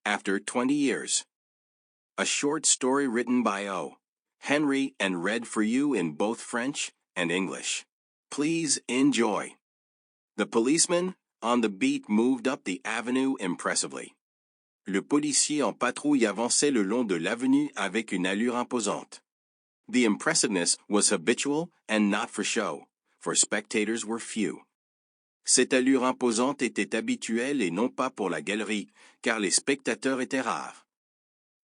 after 20 years. A short story written by O. Henry and read for you in both French and English. Please enjoy. The policeman on the beat moved up the avenue impressively. Le policier en patrouille avançait le long de l'avenue avec une allure imposante. The impressiveness was habitual and not for show, for spectators were few. Cette allure imposante était habituelle et non pas pour la galerie, car les spectateurs étaient rares.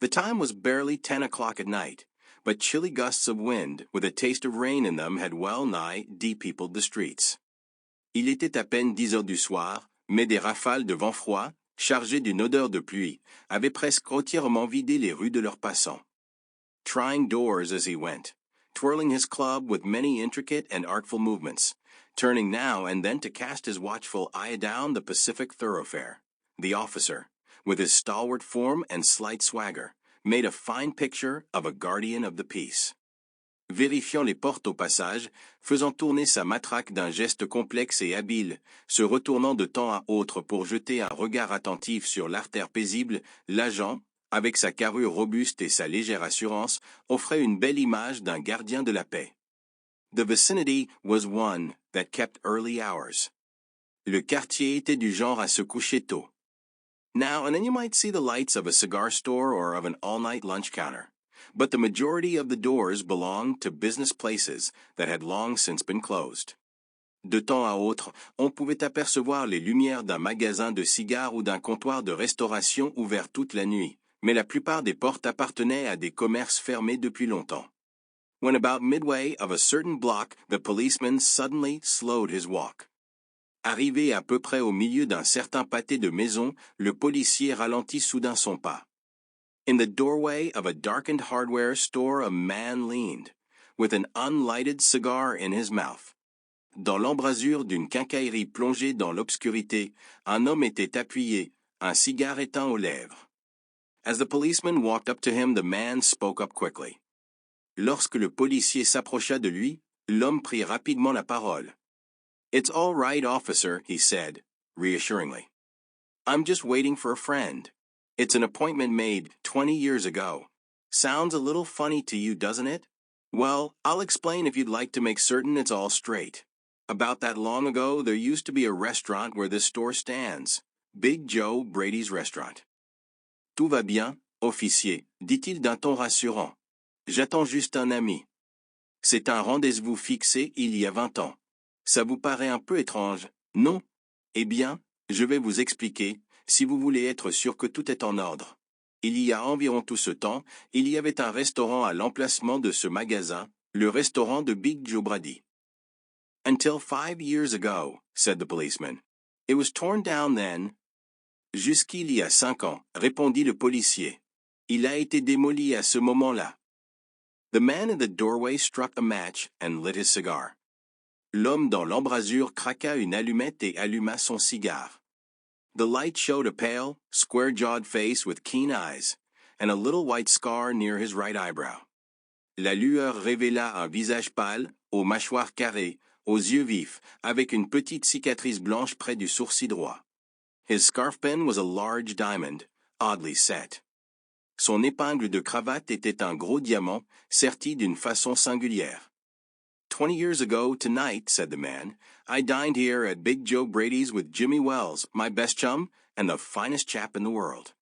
The time was barely 10 o'clock at night, but chilly gusts of wind with a taste of rain in them had well nigh de-peopled the streets. Il était à peine 10 heures du soir, mais des rafales de vent froid, chargées d'une odeur de pluie, avaient presque entièrement vidé les rues de leurs passants. Trying doors as he went, twirling his club with many intricate and artful movements, turning now and then to cast his watchful eye down the Pacific thoroughfare. The officer, with his stalwart form and slight swagger, made a fine picture of a guardian of the peace. Vérifiant les portes au passage, faisant tourner sa matraque d'un geste complexe et habile, se retournant de temps à autre pour jeter un regard attentif sur l'artère paisible, l'agent, avec sa carrure robuste et sa légère assurance, offrait une belle image d'un gardien de la paix. The vicinity was one that kept early hours. Le quartier était du genre à se coucher tôt. Now and then you might see the lights of a cigar store or of an all-night lunch counter, but the majority of the doors belonged to business places that had long since been closed. De temps à autre, on pouvait apercevoir les lumières d'un magasin de cigares ou d'un comptoir de restauration ouvert toute la nuit, mais la plupart des portes appartenaient à des commerces fermés depuis longtemps. When about midway of a certain block, the policeman suddenly slowed his walk. Arrivé à peu près au milieu d'un certain pâté de maisons, le policier ralentit soudain son pas. In the doorway of a darkened hardware store a man leaned, with an unlighted cigar in his mouth. Dans l'embrasure d'une quincaillerie plongée dans l'obscurité, un homme était appuyé, un cigare éteint aux lèvres. As the policeman walked up to him, the man spoke up quickly. Lorsque le policier s'approcha de lui, l'homme prit rapidement la parole. "It's all right, officer," he said, reassuringly. "I'm just waiting for a friend. It's an appointment made 20 years ago. Sounds a little funny to you, doesn't it? Well, I'll explain if you'd like to make certain it's all straight. About that long ago, there used to be a restaurant where this store stands. Big Joe Brady's Restaurant." "Tout va bien, officier," dit-il d'un ton rassurant. "J'attends juste un ami. C'est un rendez-vous fixé il y a 20 ans. Ça vous paraît un peu étrange, non? Eh bien, je vais vous expliquer, si vous voulez être sûr que tout est en ordre. Il y a environ tout ce temps, il y avait un restaurant à l'emplacement de ce magasin, le restaurant de Big Joe Brady." "Until 5 years ago," said the policeman. "It was torn down then." "Jusqu'il y a 5 ans," répondit le policier. "Il a été démoli à ce moment-là." The man in the doorway struck a match and lit his cigar. L'homme dans l'embrasure craqua une allumette et alluma son cigare. The light showed a pale, square-jawed face with keen eyes, and a little white scar near his right eyebrow. La lueur révéla un visage pâle, aux mâchoires carrées, aux yeux vifs, avec une petite cicatrice blanche près du sourcil droit. His scarf pin was a large diamond, oddly set. Son épingle de cravate était un gros diamant, serti d'une façon singulière. 20 years ago tonight," said the man, "I dined here at Big Joe Brady's with Jimmy Wells, my best chum, and the finest chap in the world."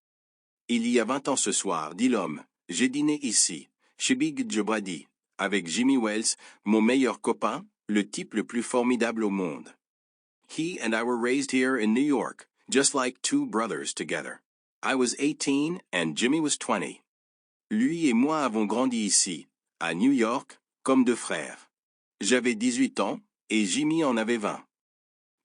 "Il y a 20 ans ce soir," dit l'homme, "j'ai dîné ici, chez Big Joe Brady, avec Jimmy Wells, mon meilleur copain, le type le plus formidable au monde. He and I were raised here in New York, just like two brothers together. I was 18 and Jimmy was 20. Lui et moi avons grandi ici, à New York, comme deux frères. J'avais 18 ans, et Jimmy en avait 20.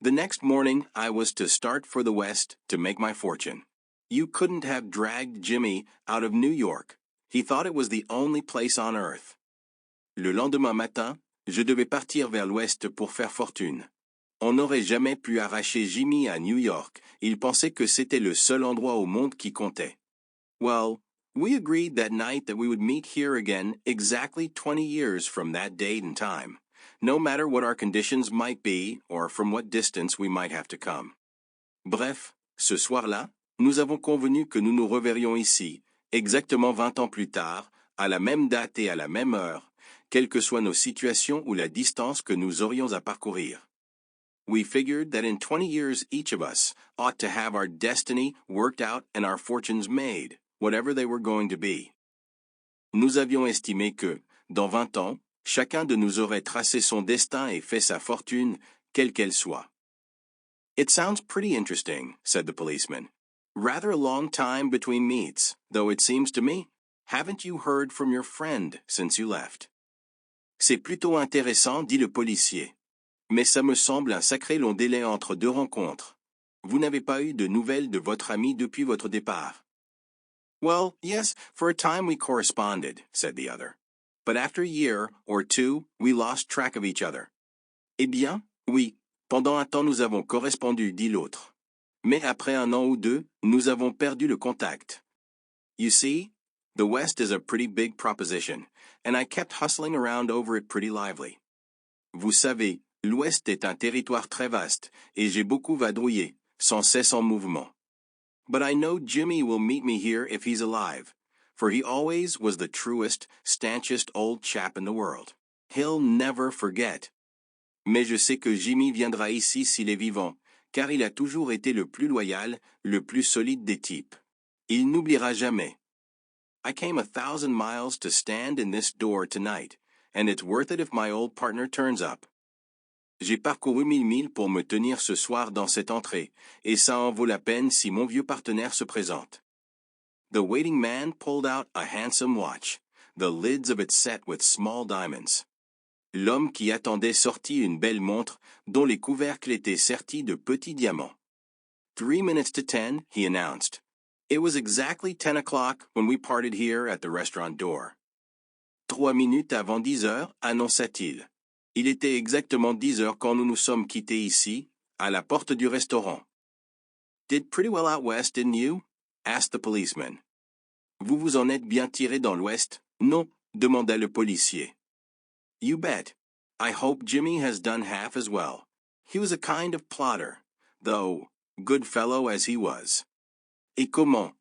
The next morning, I was to start for the West to make my fortune. You couldn't have dragged Jimmy out of New York. He thought it was the only place on earth. Le lendemain matin, je devais partir vers l'Ouest pour faire fortune. On n'aurait jamais pu arracher Jimmy à New York. Il pensait que c'était le seul endroit au monde qui comptait. Well, we agreed that night that we would meet here again exactly 20 years from that date and time, no matter what our conditions might be or from what distance we might have to come. Bref, ce soir-là, Nous avons convenu que nous nous reverrions ici, exactement 20 ans plus tard, à la même date et à la même heure, quelles que soient nos situations ou la distance que nous aurions à parcourir. We figured that in 20 years each of us ought to have our destiny worked out and our fortunes made, whatever they were going to be. Nous avions estimé que, dans 20 ans, chacun de nous aurait tracé son destin et fait sa fortune, quelle qu'elle soit. It sounds pretty interesting, said the policeman. Rather a long time between meets, though it seems to me. Haven't you heard from your friend since you left? C'est plutôt intéressant, dit le policier. Mais ça me semble un sacré long délai entre deux rencontres. Vous n'avez pas eu de nouvelles de votre ami depuis votre départ? Well, yes, for a time we corresponded, said the other. But after a year or two, we lost track of each other. Eh bien, oui, pendant un temps nous avons correspondu, dit l'autre. Mais après un an ou deux, nous avons perdu le contact. You see, the West is a pretty big proposition, and I kept hustling around over it pretty lively. Vous savez, l'Ouest est un territoire très vaste, et j'ai beaucoup vadrouillé, sans cesse en mouvement. But I know Jimmy will meet me here if he's alive, for he always was the truest, stanchest old chap in the world. He'll never forget. Mais je sais que Jimmy viendra ici s'il est vivant, car il a toujours été le plus loyal, le plus solide des types. Il n'oubliera jamais. I came 1,000 miles to stand in this door tonight, and it's worth it if my old partner turns up. J'ai parcouru 1000 milles pour me tenir ce soir dans cette entrée, et ça en vaut la peine si mon vieux partenaire se présente. The waiting man pulled out a handsome watch, the lids of it set with small diamonds. L'homme qui attendait sortit une belle montre, dont les couvercles étaient sertis de petits diamants. 3 minutes to 10, he announced. It was exactly 10 o'clock when we parted here at the restaurant door. 3 minutes avant 10 heures, annonça-t-il. Il était exactement 10 heures quand nous nous sommes quittés ici, à la porte du restaurant. Did pretty well out west, didn't you? Asked the policeman. Vous vous en êtes bien tiré dans l'ouest? Non, demanda le policier. You bet. I hope Jimmy has done half as well. He was a kind of plotter, though, good fellow as he was. Et comment?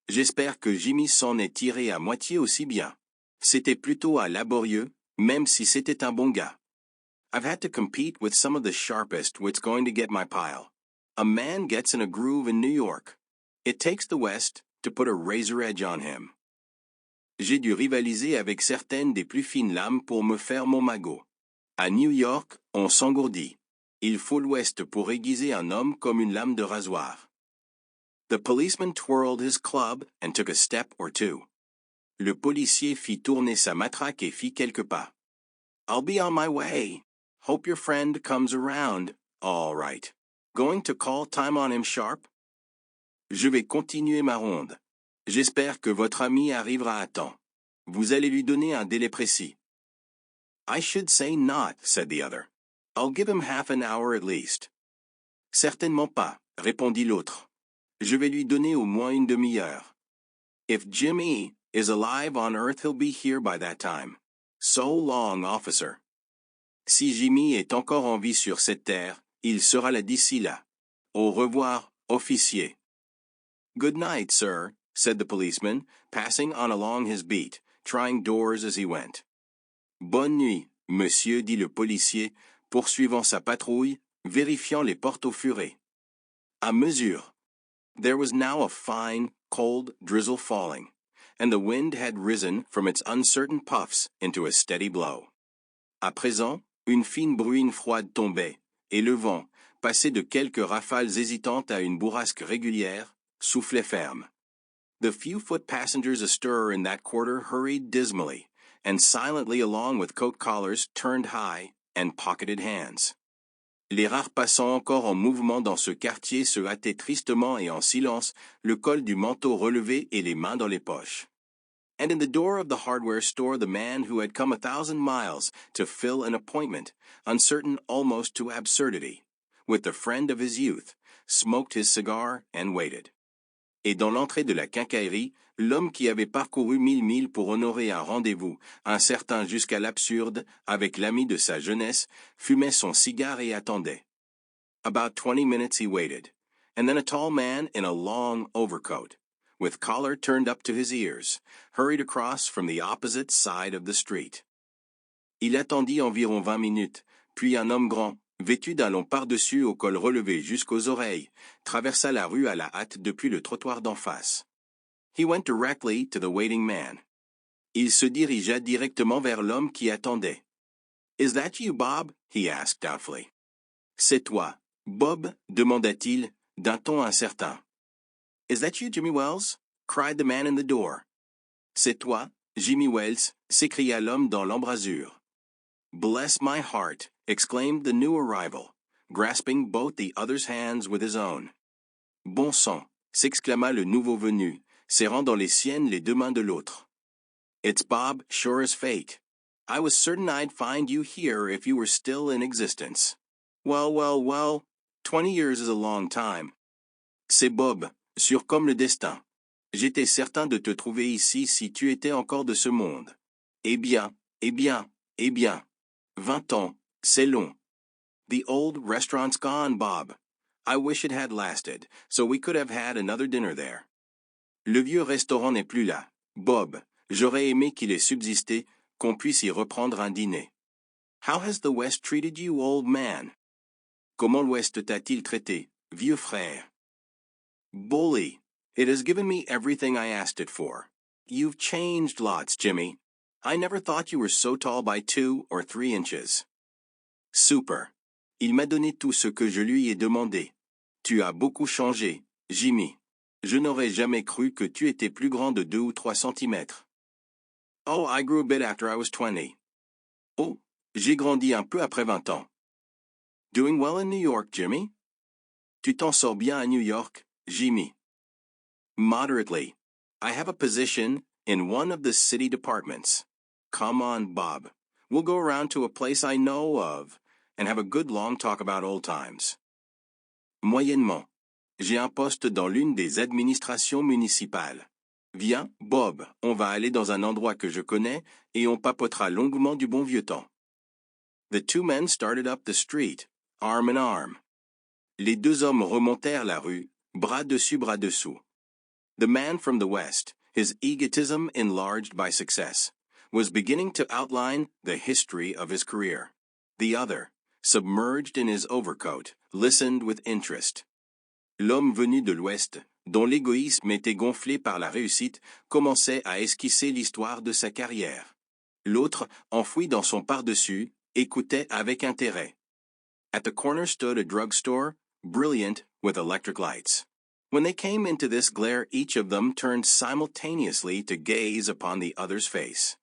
J'espère que Jimmy s'en est tiré à moitié aussi bien. C'était plutôt un laborieux, même si c'était un bon gars. I've had to compete with some of the sharpest what's going to get my pile. A man gets in a groove in New York. It takes the West to put a razor edge on him. J'ai dû rivaliser avec certaines des plus fines lames pour me faire mon magot. À New York, on s'engourdit. Il faut l'Ouest pour aiguiser un homme comme une lame de rasoir. The policeman twirled his club and took a step or two. Le policier fit tourner sa matraque et fit quelques pas. I'll be on my way. Hope your friend comes around. All right. Going to call time on him sharp? Je vais continuer ma ronde. J'espère que votre ami arrivera à temps. Vous allez lui donner un délai précis. I should say not, said the other. I'll give him half an hour at least. Certainement pas, répondit l'autre. Je vais lui donner au moins une demi-heure. If Jimmy is alive on earth, he'll be here by that time. So long, officer. Si Jimmy est encore en vie sur cette terre, il sera là d'ici là. Au revoir, officier. Good night, sir, said the policeman, passing on along his beat, trying doors as he went. Bonne nuit, monsieur, dit le policier, poursuivant sa patrouille, vérifiant les portes au furet. À mesure. There was now a fine, cold drizzle falling, and the wind had risen from its uncertain puffs into a steady blow. À présent, une fine bruine froide tombait, et le vent, passé de quelques rafales hésitantes à une bourrasque régulière, soufflait ferme. The few foot passengers astir in that quarter hurried dismally, and silently along with coat collars turned high and pocketed hands. Les rares passants encore en mouvement dans ce quartier se hâtaient tristement et en silence, le col du manteau relevé et les mains dans les poches. And in the door of the hardware store the man who had come 1,000 miles to fill an appointment, uncertain almost to absurdity, with the friend of his youth, smoked his cigar and waited. Et dans l'entrée de la quincaillerie, l'homme qui avait parcouru 1000 milles pour honorer un rendez-vous, incertain jusqu'à l'absurde, avec l'ami de sa jeunesse, fumait son cigare et attendait. About 20 minutes he waited, and then a tall man in a long overcoat, with collar turned up to his ears, hurried across from the opposite side of the street. Il attendit environ 20 minutes, puis un homme grand, vêtu d'un long pardessus au col relevé jusqu'aux oreilles, traversa la rue à la hâte depuis le trottoir d'en face. He went directly to the waiting man. Il se dirigea directement vers l'homme qui attendait. Is that you, Bob? He asked doubtfully. C'est toi, Bob? Demanda-t-il, d'un ton incertain. Is that you, Jimmy Wells? Cried the man in the door. C'est toi, Jimmy Wells? S'écria l'homme dans l'embrasure. Bless my heart, exclaimed the new arrival, grasping both the other's hands with his own. Bon sang, s'exclama le nouveau venu, serrant dans les siennes les deux mains de l'autre. It's Bob, sure as fate. I was certain I'd find you here if you were still in existence. Well, 20 years is a long time. C'est Bob, sûr comme le destin. J'étais certain de te trouver ici si tu étais encore de ce monde. Eh bien. 20 ans, c'est long. The old restaurant's gone, Bob. I wish it had lasted, so we could have had another dinner there. Le vieux restaurant n'est plus là, Bob. J'aurais aimé qu'il ait subsisté, qu'on puisse y reprendre un dîner. How has the West treated you, old man? Comment l'Ouest t'a-t-il traité, vieux frère? Bully. It has given me everything I asked it for. You've changed lots, Jimmy. I never thought you were so tall by 2 or 3 inches. Super. Il m'a donné tout ce que je lui ai demandé. Tu as beaucoup changé, Jimmy. Je n'aurais jamais cru que tu étais plus grand de 2 ou 3 centimètres. Oh, I grew a bit after I was 20. Oh, j'ai grandi un peu après 20 ans. Doing well in New York, Jimmy? Tu t'en sors bien à New York, Jimmy? Moderately. I have a position in one of the city departments. Come on, Bob. We'll go around to a place I know of and have a good long talk about old times. Moyennement. J'ai un poste dans l'une des administrations municipales. Viens, Bob, on va aller dans un endroit que je connais et on papotera longuement du bon vieux temps. The two men started up the street, arm in arm. Les deux hommes remontèrent la rue, bras dessus, bras dessous. The man from the West, his egotism enlarged by success, was beginning to outline the history of his career. The other, submerged in his overcoat, listened with interest. L'homme venu de l'Ouest, dont l'égoïsme était gonflé par la réussite, commençait à esquisser l'histoire de sa carrière. L'autre, enfoui dans son pardessus, écoutait avec intérêt. At the corner stood a drugstore, brilliant with electric lights. When they came into this glare, each of them turned simultaneously to gaze upon the other's face.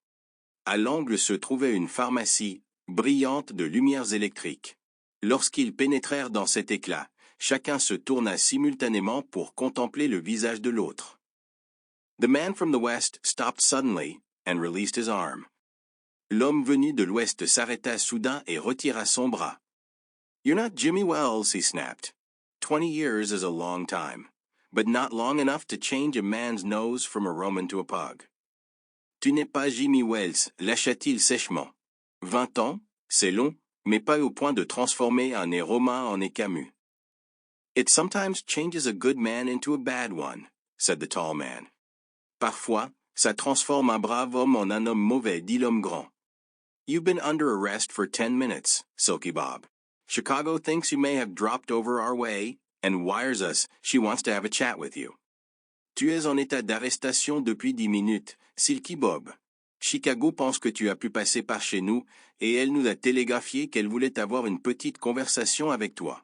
À l'angle se trouvait une pharmacie, brillante de lumières électriques. Lorsqu'ils pénétrèrent dans cet éclat, chacun se tourna simultanément pour contempler le visage de l'autre. The man from the West stopped suddenly and released his arm. L'homme venu de l'Ouest s'arrêta soudain et retira son bras. You're not Jimmy Wells, he snapped. 20 years is a long time, but not long enough to change a man's nose from a Roman to a pug. Tu n'es pas Jimmy Wells, lâcha-t-il sèchement. 20 ans, c'est long, mais pas au point de transformer un nez romain en nez Camus. It sometimes changes a good man into a bad one, said the tall man. Parfois, ça transforme un brave homme en un homme mauvais, dit l'homme grand. You've been under arrest for 10 minutes, Silky Bob. Chicago thinks you may have dropped over our way, and wires us she wants to have a chat with you. Tu es en état d'arrestation depuis 10 minutes, Silky Bob. Chicago pense que tu as pu passer par chez nous, et elle nous a télégraphié qu'elle voulait avoir une petite conversation avec toi.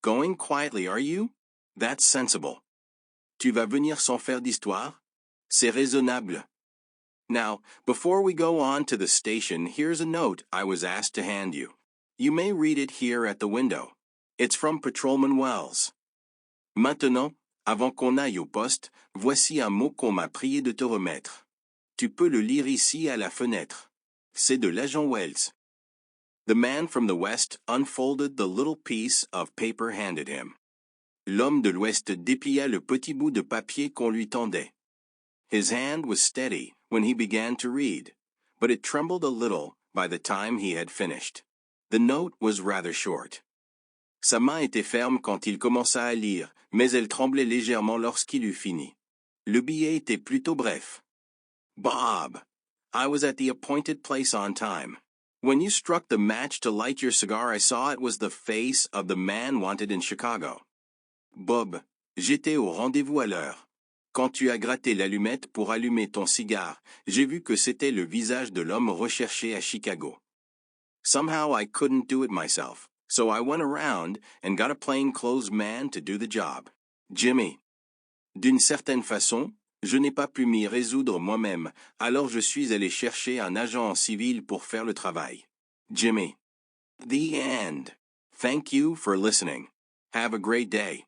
Going quietly, are you? That's sensible. Tu vas venir sans faire d'histoire? C'est raisonnable. Now, before we go on to the station, here's a note I was asked to hand you. You may read it here at the window. It's from Patrolman Wells. Maintenant, avant qu'on aille au poste, voici un mot qu'on m'a prié de te remettre. Tu peux le lire ici à la fenêtre. C'est de l'agent Wells. The man from the West unfolded the little piece of paper handed him. L'homme de l'Ouest déplia le petit bout de papier qu'on lui tendait. His hand was steady when he began to read, but it trembled a little by the time he had finished. The note was rather short. Sa main était ferme quand il commença à lire, mais elle tremblait légèrement lorsqu'il eut fini. Le billet était plutôt bref. Bob, I was at the appointed place on time. When you struck the match to light your cigar, I saw it was the face of the man wanted in Chicago. Bob, j'étais au rendez-vous à l'heure. Quand tu as gratté l'allumette pour allumer ton cigare, j'ai vu que c'était le visage de l'homme recherché à Chicago. Somehow I couldn't do it myself, so I went around and got a plainclothes man to do the job. Jimmy. D'une certaine façon, je n'ai pas pu m'y résoudre moi-même, alors je suis allé chercher un agent civil pour faire le travail. Jimmy. The end. Thank you for listening. Have a great day.